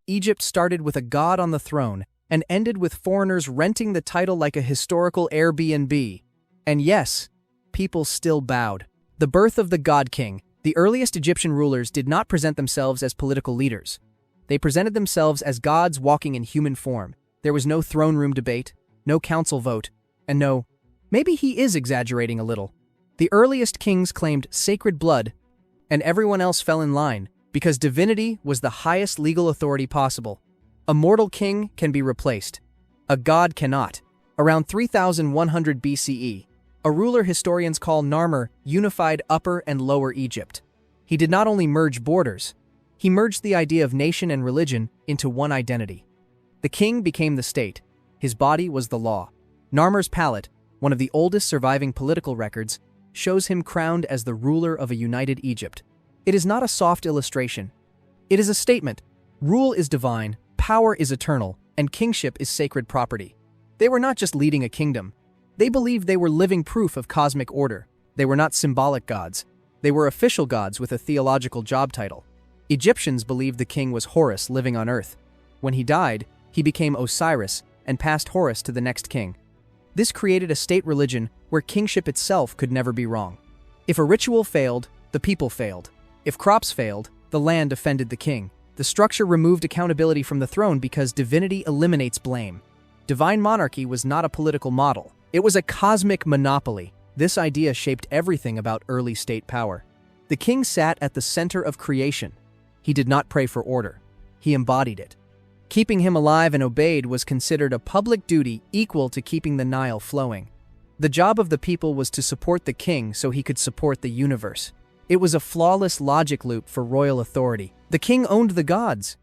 Egypt started with a god on the throne and ended with foreigners renting the title like a historical Airbnb. And yes, people still bowed. The birth of the God King. The earliest Egyptian rulers did not present themselves as political leaders. They presented themselves as gods walking in human form. There was no throne room debate, no council vote, and no, maybe he is exaggerating a little. The earliest kings claimed sacred blood, and everyone else fell in line because divinity was the highest legal authority possible. A mortal king can be replaced. A god cannot. Around 3100 BCE, a ruler historians call Narmer unified Upper and Lower Egypt. He did not only merge borders, he merged the idea of nation and religion into one identity. The king became the state. His body was the law. Narmer's palette, one of the oldest surviving political records, shows him crowned as the ruler of a united Egypt. It is not a soft illustration. It is a statement. Rule is divine, power is eternal, and kingship is sacred property. They were not just leading a kingdom. They believed they were living proof of cosmic order. They were not symbolic gods. They were official gods with a theological job title. Egyptians believed the king was Horus living on earth. When he died, he became Osiris and passed Horus to the next king. This created a state religion where kingship itself could never be wrong. If a ritual failed, the people failed. If crops failed, the land offended the king. The structure removed accountability from the throne because divinity eliminates blame. Divine monarchy was not a political model. It was a cosmic monopoly. This idea shaped everything about early state power. The king sat at the center of creation. He did not pray for order. He embodied it. Keeping him alive and obeyed was considered a public duty equal to keeping the Nile flowing. The job of the people was to support the king so he could support the universe. It was a flawless logic loop for royal authority. The king owned the gods.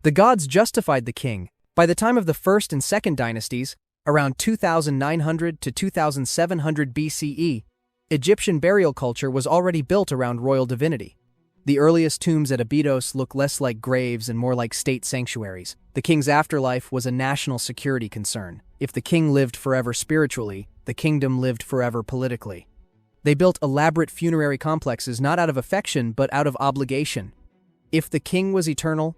The gods justified the king. By the time of the First and Second dynasties, around 2900 to 2700 BCE, Egyptian burial culture was already built around royal divinity. The earliest tombs at Abydos look less like graves and more like state sanctuaries. The king's afterlife was a national security concern. If the king lived forever spiritually, the kingdom lived forever politically. They built elaborate funerary complexes not out of affection but out of obligation. If the king was eternal,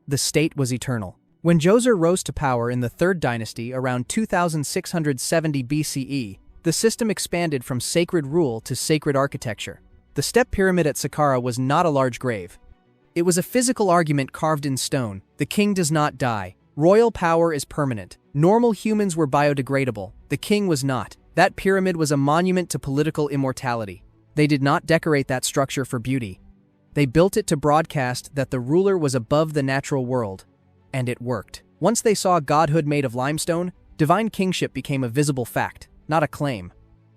the state was eternal. When Djoser rose to power in the Third Dynasty around 2670 BCE, the system expanded from sacred rule to sacred architecture. The step pyramid at Saqqara was not a large grave. It was a physical argument carved in stone. The king does not die. Royal power is permanent. Normal humans were biodegradable. The king was not. That pyramid was a monument to political immortality. They did not decorate that structure for beauty. They built it to broadcast that the ruler was above the natural world. And it worked. Once they saw godhood made of limestone, divine kingship became a visible fact, not a claim.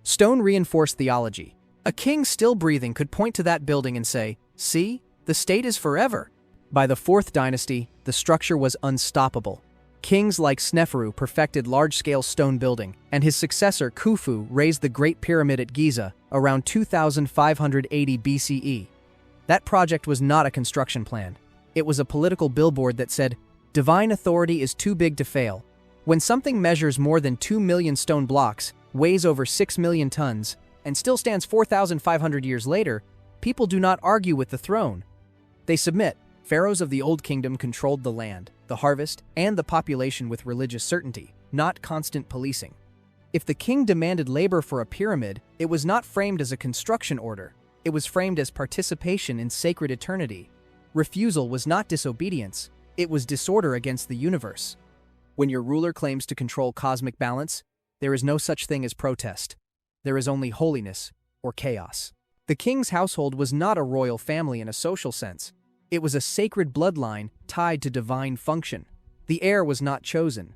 Stone reinforced theology. A king still breathing could point to that building and say, "See, the state is forever." By the Fourth Dynasty, the structure was unstoppable. Kings like Sneferu perfected large-scale stone building, and his successor Khufu raised the Great Pyramid at Giza around 2580 BCE. That project was not a construction plan. It was a political billboard that said, "Divine authority is too big to fail." When something measures more than 2 million stone blocks, weighs over 6 million tons, and still stands 4,500 years later, people do not argue with the throne. They submit. Pharaohs of the Old Kingdom controlled the land, the harvest, and the population with religious certainty, not constant policing. If the king demanded labor for a pyramid, it was not framed as a construction order. It was framed as participation in sacred eternity. Refusal was not disobedience. It was disorder against the universe. When your ruler claims to control cosmic balance, there is no such thing as protest. There is only holiness or chaos. The king's household was not a royal family in a social sense. It was a sacred bloodline tied to divine function. The heir was not chosen.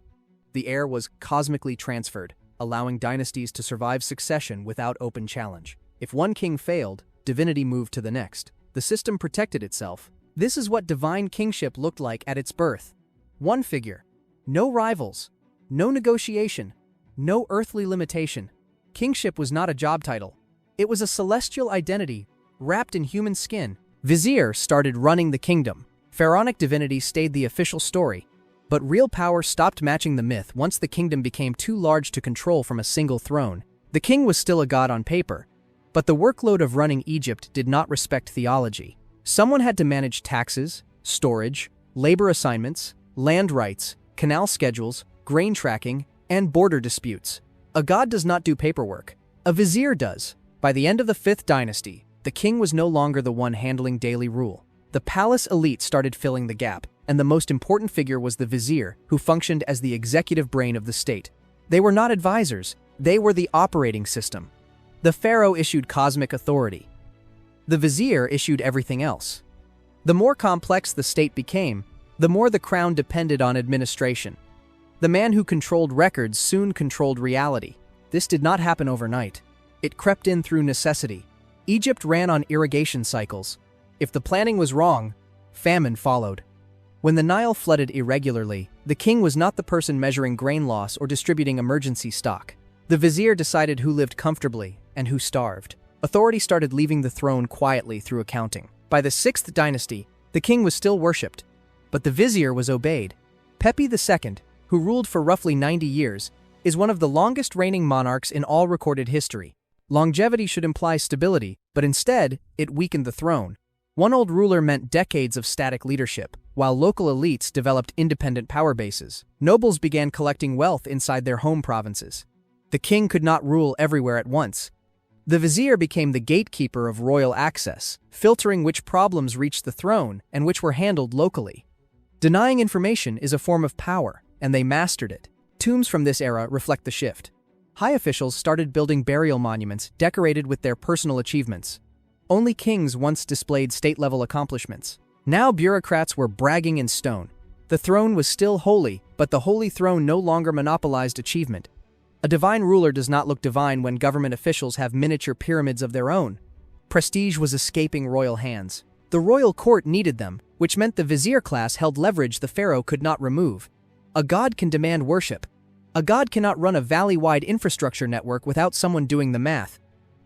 The heir was cosmically transferred, allowing dynasties to survive succession without open challenge. If one king failed, divinity moved to the next. The system protected itself. This is what divine kingship looked like at its birth. One figure. No rivals. No negotiation. No earthly limitation. Kingship was not a job title. It was a celestial identity, wrapped in human skin. Vizier started running the kingdom. Pharaonic divinity stayed the official story. But real power stopped matching the myth once the kingdom became too large to control from a single throne. The king was still a god on paper, but the workload of running Egypt did not respect theology. Someone had to manage taxes, storage, labor assignments, land rights, canal schedules, grain tracking, and border disputes. A god does not do paperwork. A vizier does. By the end of the 5th dynasty, the king was no longer the one handling daily rule. The palace elite started filling the gap, and the most important figure was the vizier, who functioned as the executive brain of the state. They were not advisors, they were the operating system. The pharaoh issued cosmic authority. The vizier issued everything else. The more complex the state became, the more the crown depended on administration. The man who controlled records soon controlled reality. This did not happen overnight. It crept in through necessity. Egypt ran on irrigation cycles. If the planning was wrong, famine followed. When the Nile flooded irregularly, the king was not the person measuring grain loss or distributing emergency stock. The vizier decided who lived comfortably and who starved. Authority started leaving the throne quietly through accounting. By the 6th dynasty, the king was still worshipped, but the vizier was obeyed. Pepi II, who ruled for roughly 90 years, is one of the longest reigning monarchs in all recorded history. Longevity should imply stability, but instead, it weakened the throne. One old ruler meant decades of static leadership, while local elites developed independent power bases. Nobles began collecting wealth inside their home provinces. The king could not rule everywhere at once. The vizier became the gatekeeper of royal access, filtering which problems reached the throne and which were handled locally. Denying information is a form of power, and they mastered it. Tombs from this era reflect the shift. High officials started building burial monuments decorated with their personal achievements. Only kings once displayed state-level accomplishments. Now bureaucrats were bragging in stone. The throne was still holy, but the holy throne no longer monopolized achievement. A divine ruler does not look divine when government officials have miniature pyramids of their own. Prestige was escaping royal hands. The royal court needed them, which meant the vizier class held leverage the pharaoh could not remove. A god can demand worship. A god cannot run a valley-wide infrastructure network without someone doing the math.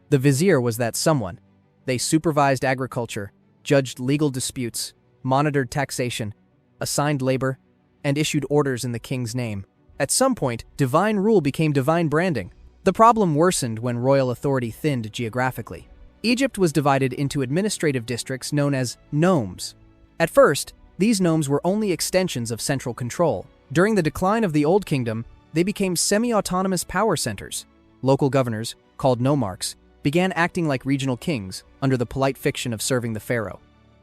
The vizier was that someone. They supervised agriculture, judged legal disputes, monitored taxation, assigned labor, and issued orders in the king's name. At some point, divine rule became divine branding. The problem worsened when royal authority thinned geographically. Egypt was divided into administrative districts known as nomes. At first, these nomes were only extensions of central control. During the decline of the Old Kingdom, they became semi-autonomous power centers. Local governors, called nomarchs, began acting like regional kings under the polite fiction of serving the pharaoh.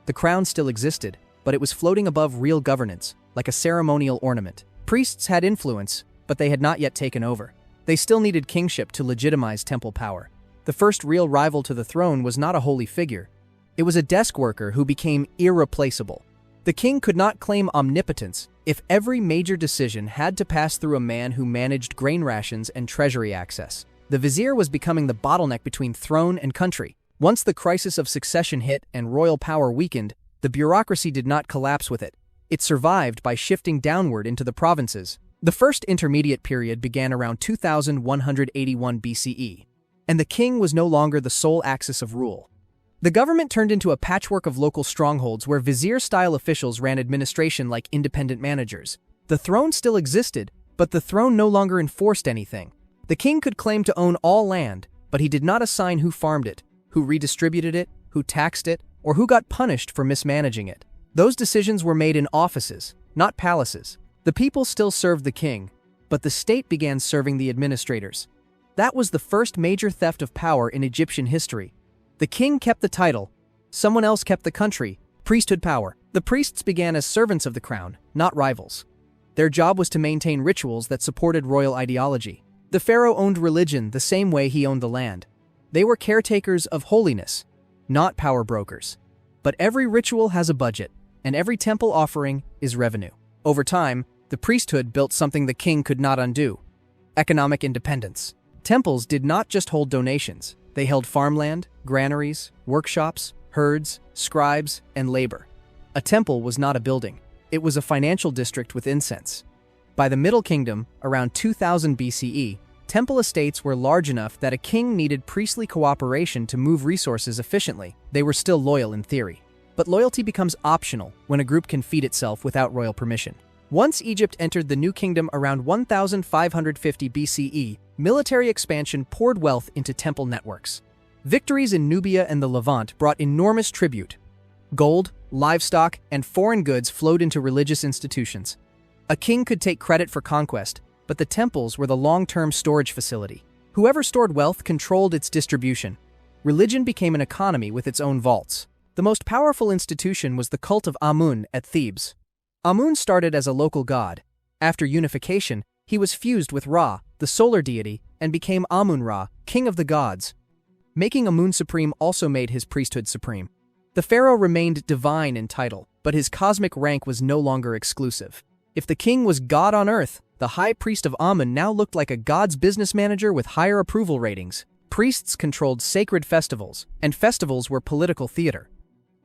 The crown still existed, but it was floating above real governance, like a ceremonial ornament. Priests had influence, but they had not yet taken over. They still needed kingship to legitimize temple power. The first real rival to the throne was not a holy figure. It was a desk worker who became irreplaceable. The king could not claim omnipotence if every major decision had to pass through a man who managed grain rations and treasury access. The vizier was becoming the bottleneck between throne and country. Once the crisis of succession hit and royal power weakened, the bureaucracy did not collapse with it. It survived by shifting downward into the provinces. The first intermediate period began around 2181 BCE, and the king was no longer the sole axis of rule. The government turned into a patchwork of local strongholds where vizier-style officials ran administration like independent managers. The throne still existed, but the throne no longer enforced anything. The king could claim to own all land, but he did not assign who farmed it, who redistributed it, who taxed it, or who got punished for mismanaging it. Those decisions were made in offices, not palaces. The people still served the king, but the state began serving the administrators. That was the first major theft of power in Egyptian history. The king kept the title, someone else kept the country, priesthood power. The priests began as servants of the crown, not rivals. Their job was to maintain rituals that supported royal ideology. The pharaoh owned religion the same way he owned the land. They were caretakers of holiness, not power brokers. But every ritual has a budget, and every temple offering is revenue. Over time, the priesthood built something the king could not undo: economic independence. Temples did not just hold donations. They held farmland, granaries, workshops, herds, scribes, and labor. A temple was not a building. It was a financial district with incense. By the Middle Kingdom, around 2000 BCE, temple estates were large enough that a king needed priestly cooperation to move resources efficiently. They were still loyal in theory. But loyalty becomes optional when a group can feed itself without royal permission. Once Egypt entered the New Kingdom around 1550 BCE, military expansion poured wealth into temple networks. Victories in Nubia and the Levant brought enormous tribute: gold, livestock, and foreign goods flowed into religious institutions. A king could take credit for conquest, but the temples were the long-term storage facility. Whoever stored wealth controlled its distribution. Religion became an economy with its own vaults. The most powerful institution was the cult of Amun at Thebes. Amun started as a local god. After unification, he was fused with Ra, the solar deity, and became Amun-Ra, king of the gods. Making Amun supreme also made his priesthood supreme. The pharaoh remained divine in title, but his cosmic rank was no longer exclusive. If the king was God on earth, the high priest of Amun now looked like a god's business manager with higher approval ratings. Priests controlled sacred festivals, and festivals were political theater.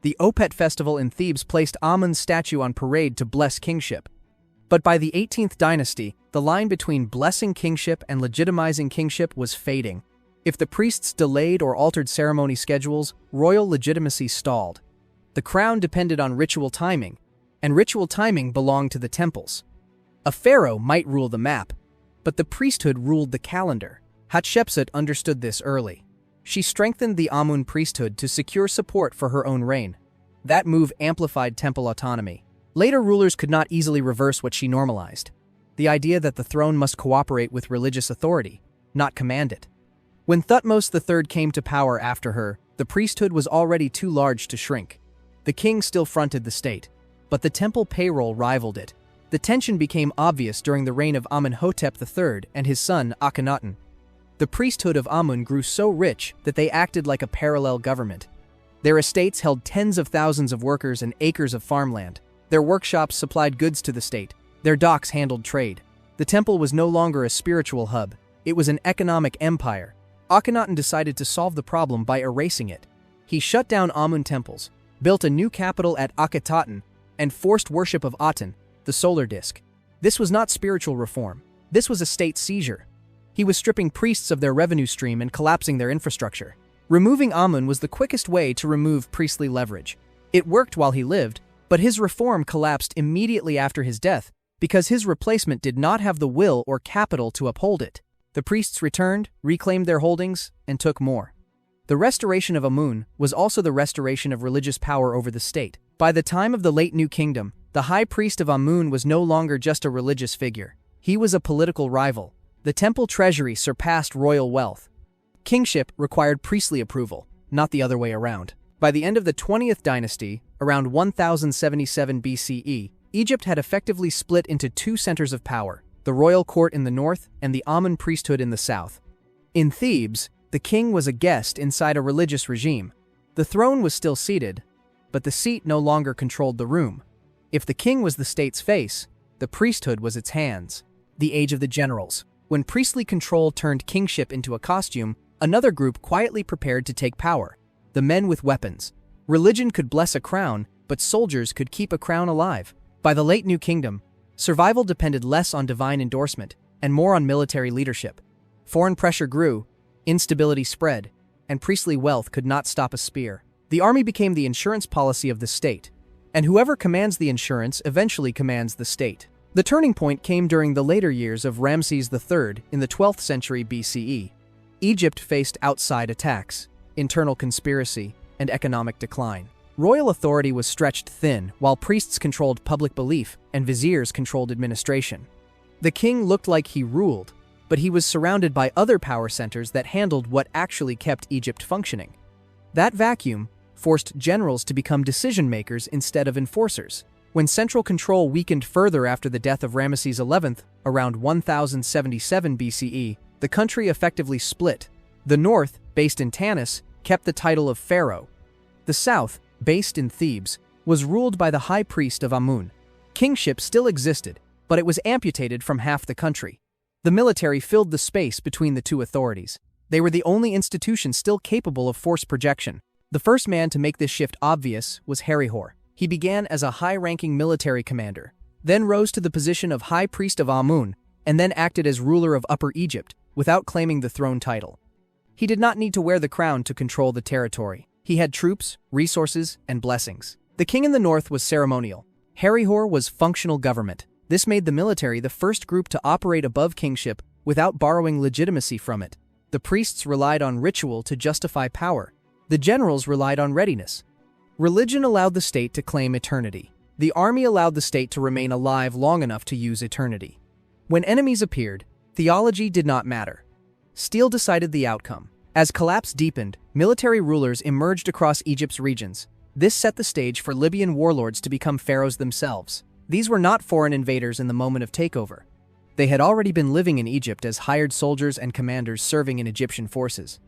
The Opet festival in Thebes placed Amun's statue on parade to bless kingship. But by the 18th dynasty, the line between blessing kingship and legitimizing kingship was fading. If the priests delayed or altered ceremony schedules, royal legitimacy stalled. The crown depended on ritual timing, and ritual timing belonged to the temples. A pharaoh might rule the map, but the priesthood ruled the calendar. Hatshepsut understood this early. She strengthened the Amun priesthood to secure support for her own reign. That move amplified temple autonomy. Later rulers could not easily reverse what she normalized. The idea that the throne must cooperate with religious authority, not command it. When Thutmose III came to power after her, the priesthood was already too large to shrink. The king still fronted the state, but the temple payroll rivaled it. The tension became obvious during the reign of Amenhotep III and his son Akhenaten. The priesthood of Amun grew so rich that they acted like a parallel government. Their estates held tens of thousands of workers and acres of farmland. Their workshops supplied goods to the state. Their docks handled trade. The temple was no longer a spiritual hub. It was an economic empire. Akhenaten decided to solve the problem by erasing it. He shut down Amun temples, built a new capital at Akhetaten, and forced worship of Aten, the solar disk. This was not spiritual reform. This was a state seizure. He was stripping priests of their revenue stream and collapsing their infrastructure. Removing Amun was the quickest way to remove priestly leverage. It worked while he lived, but his reform collapsed immediately after his death because his replacement did not have the will or capital to uphold it. The priests returned, reclaimed their holdings, and took more. The restoration of Amun was also the restoration of religious power over the state. By the time of the late New Kingdom, the high priest of Amun was no longer just a religious figure. He was a political rival. The temple treasury surpassed royal wealth. Kingship required priestly approval, not the other way around. By the end of the 20th dynasty, around 1077 BCE, Egypt had effectively split into two centers of power, the royal court in the north and the Amun priesthood in the south. In Thebes, the king was a guest inside a religious regime. The throne was still seated, but the seat no longer controlled the room. If the king was the state's face, the priesthood was its hands. The age of the generals. When priestly control turned kingship into a costume, another group quietly prepared to take power. The men with weapons. Religion could bless a crown, but soldiers could keep a crown alive. By the late New Kingdom, survival depended less on divine endorsement and more on military leadership. Foreign pressure grew, instability spread, and priestly wealth could not stop a spear. The army became the insurance policy of the state, and whoever commands the insurance eventually commands the state. The turning point came during the later years of Ramses III in the 12th century BCE. Egypt faced outside attacks, internal conspiracy, and economic decline. Royal authority was stretched thin, while priests controlled public belief and viziers controlled administration. The king looked like he ruled, but he was surrounded by other power centers that handled what actually kept Egypt functioning. That vacuum forced generals to become decision-makers instead of enforcers. When central control weakened further after the death of Ramses XI, around 1077 BCE, the country effectively split. The north, based in Tanis, kept the title of pharaoh. The south, based in Thebes, was ruled by the high priest of Amun. Kingship still existed, but it was amputated from half the country. The military filled the space between the two authorities. They were the only institution still capable of force projection. The first man to make this shift obvious was Herihor. He began as a high-ranking military commander, then rose to the position of high priest of Amun, and then acted as ruler of Upper Egypt without claiming the throne title. He did not need to wear the crown to control the territory. He had troops, resources, and blessings. The king in the north was ceremonial. Herihor was functional government. This made the military the first group to operate above kingship without borrowing legitimacy from it. The priests relied on ritual to justify power. The generals relied on readiness. Religion allowed the state to claim eternity. The army allowed the state to remain alive long enough to use eternity. When enemies appeared, theology did not matter. Steel decided the outcome. As collapse deepened, military rulers emerged across Egypt's regions. This set the stage for Libyan warlords to become pharaohs themselves. These were not foreign invaders in the moment of takeover. They had already been living in Egypt as hired soldiers and commanders serving in Egyptian forces.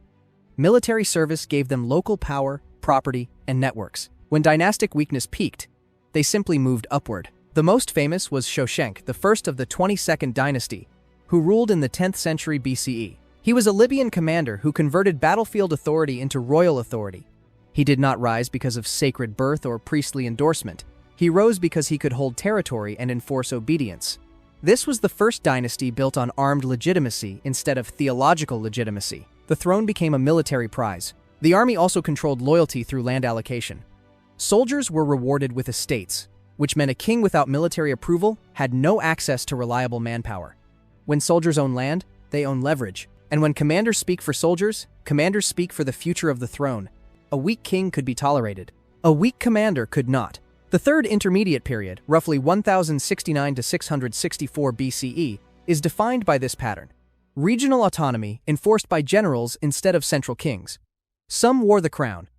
Military service gave them local power, property, and networks. When dynastic weakness peaked, they simply moved upward. The most famous was Shoshenq, the first of the 22nd dynasty, who ruled in the 10th century BCE. He was a Libyan commander who converted battlefield authority into royal authority. He did not rise because of sacred birth or priestly endorsement. He rose because he could hold territory and enforce obedience. This was the first dynasty built on armed legitimacy instead of theological legitimacy. The throne became a military prize. The army also controlled loyalty through land allocation. Soldiers were rewarded with estates, which meant a king without military approval had no access to reliable manpower. When soldiers own land, they own leverage. And when commanders speak for soldiers, commanders speak for the future of the throne. A weak king could be tolerated. A weak commander could not. The third intermediate period, roughly 1069 to 664 BCE, is defined by this pattern. Regional autonomy enforced by generals instead of central kings. Some wore the crown.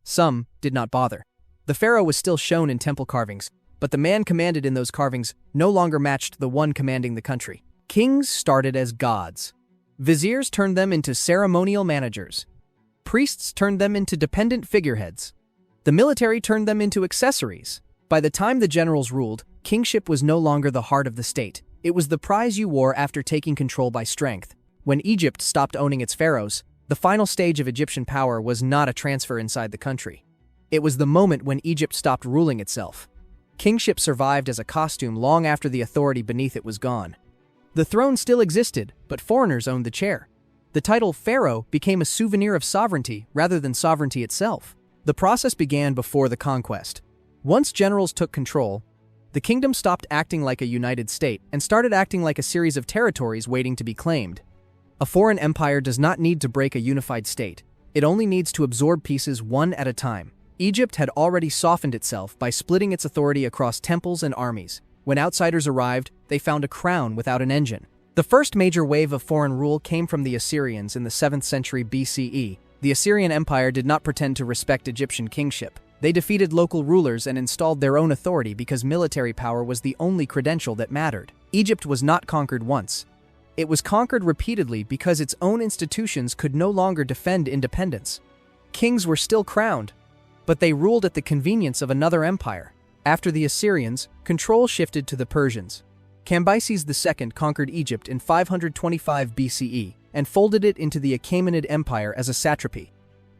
Some did not bother. The pharaoh was still shown in temple carvings, but the man commanded in those carvings no longer matched the one commanding the country. Kings started as gods. Viziers turned them into ceremonial managers. Priests turned them into dependent figureheads. The military turned them into accessories. By the time the generals ruled, kingship was no longer the heart of the state. It was the prize you wore after taking control by strength. When Egypt stopped owning its pharaohs, the final stage of Egyptian power was not a transfer inside the country. It was the moment when Egypt stopped ruling itself. Kingship survived as a costume long after the authority beneath it was gone. The throne still existed, but foreigners owned the chair. The title pharaoh became a souvenir of sovereignty rather than sovereignty itself. The process began before the conquest. Once generals took control, the kingdom stopped acting like a united state and started acting like a series of territories waiting to be claimed. A foreign empire does not need to break a unified state. It only needs to absorb pieces one at a time. Egypt had already softened itself by splitting its authority across temples and armies. When outsiders arrived, they found a crown without an engine. The first major wave of foreign rule came from the Assyrians in the 7th century BCE. The Assyrian Empire did not pretend to respect Egyptian kingship. They defeated local rulers and installed their own authority because military power was the only credential that mattered. Egypt was not conquered once. It was conquered repeatedly because its own institutions could no longer defend independence. Kings were still crowned, but they ruled at the convenience of another empire. After the Assyrians, control shifted to the Persians. Cambyses II conquered Egypt in 525 BCE and folded it into the Achaemenid Empire as a satrapy.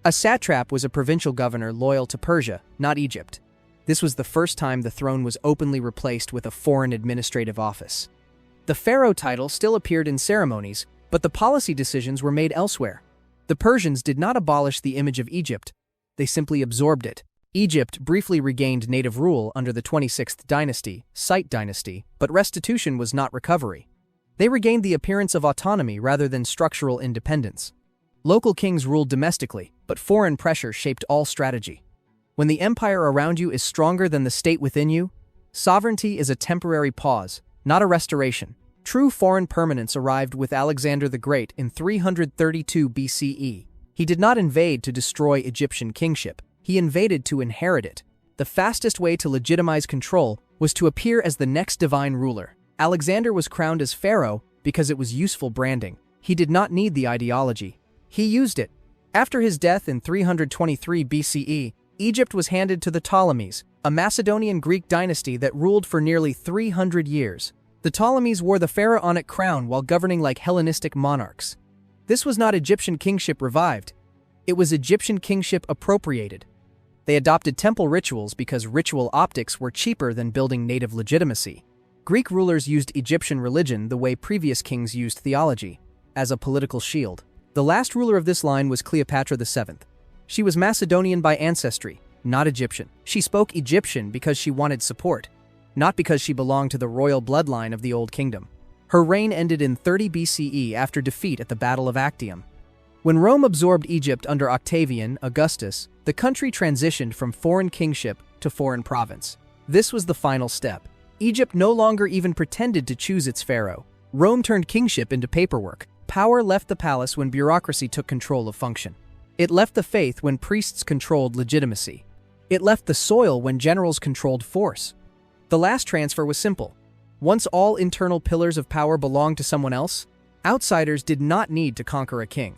A satrap was a provincial governor loyal to Persia, not Egypt. This was the first time the throne was openly replaced with a foreign administrative office. The pharaoh title still appeared in ceremonies, but the policy decisions were made elsewhere. The Persians did not abolish the image of Egypt, they simply absorbed it. Egypt briefly regained native rule under the 26th dynasty, Site dynasty, but restitution was not recovery. They regained the appearance of autonomy rather than structural independence. Local kings ruled domestically, but foreign pressure shaped all strategy. When the empire around you is stronger than the state within you, sovereignty is a temporary pause, not a restoration. True foreign permanence arrived with Alexander the Great in 332 BCE. He did not invade to destroy Egyptian kingship. He invaded to inherit it. The fastest way to legitimize control was to appear as the next divine ruler. Alexander was crowned as pharaoh because it was useful branding. He did not need the ideology. He used it. After his death in 323 BCE, Egypt was handed to the Ptolemies, a Macedonian Greek dynasty that ruled for nearly 300 years. The Ptolemies wore the pharaonic crown while governing like Hellenistic monarchs. This was not Egyptian kingship revived. It was Egyptian kingship appropriated. They adopted temple rituals because ritual optics were cheaper than building native legitimacy. Greek rulers used Egyptian religion the way previous kings used theology, as a political shield. The last ruler of this line was Cleopatra VII. She was Macedonian by ancestry, not Egyptian. She spoke Egyptian because she wanted support, not because she belonged to the royal bloodline of the Old Kingdom. Her reign ended in 30 BCE after defeat at the Battle of Actium. When Rome absorbed Egypt under Octavian, Augustus, the country transitioned from foreign kingship to foreign province. This was the final step. Egypt no longer even pretended to choose its pharaoh. Rome turned kingship into paperwork. Power left the palace when bureaucracy took control of function. It left the faith when priests controlled legitimacy. It left the soil when generals controlled force. The last transfer was simple. Once all internal pillars of power belonged to someone else, outsiders did not need to conquer a king.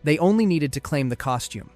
They only needed to claim the costume.